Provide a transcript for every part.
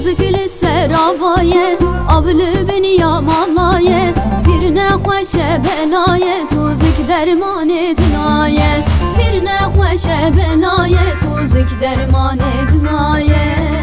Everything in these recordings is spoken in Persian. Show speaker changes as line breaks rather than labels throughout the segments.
زکل سراوایه آبلو بنی یا مالایه پیر نخوش بلایه تو زک درمان دنایه پیر نخوش بلایه تو زک درمان دنایه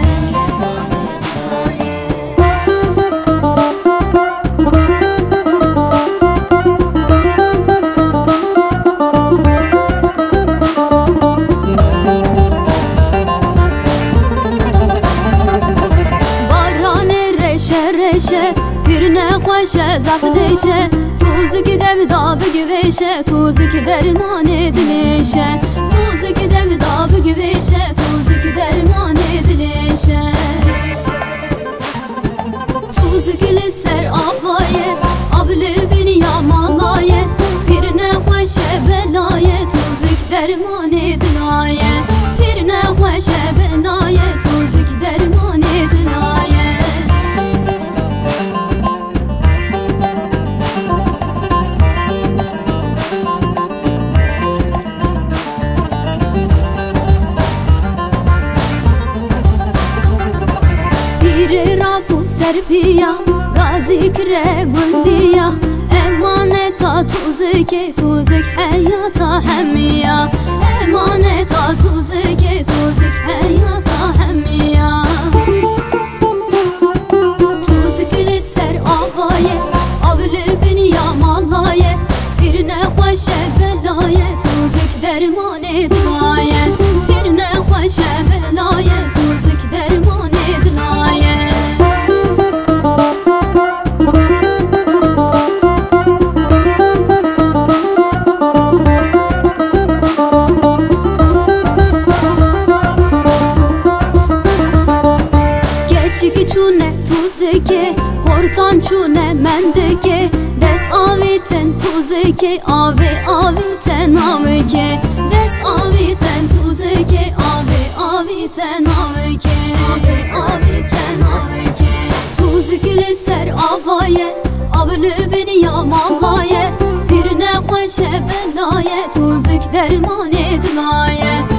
پیر نخوشه زخدشه توزک دم دا بگویشه توزک درمان دلشه توزک دم دا بگویشه توزک درمان دلشه توزک لسر آبایه آبلو بینی یا مالایه پیر نخوشه بلایه توزک درمان دلایه پیر نخوشه بلایه توزک درمان دلایه سرپیا غازی کره گلدیا امانتا توزک توزک حیاتا همیا امانتا توزک توزک حیاتا همیا توزک لسر آوایه آبلو بنی یا مالایه پیر نخوش بلایه توزک درمان دلایه پیر نخوش بلایه توزک درمان دلایه چونه توزکه خورتان چونه مندکه دست آویتن توزکه آویتن آویکه دست آویتن توزکه آویتن آویکه آویتن آویکه توزک لسر آوایه آبلو بنی یا مالایه پیر نخوش بلایه توزک درمان دلایه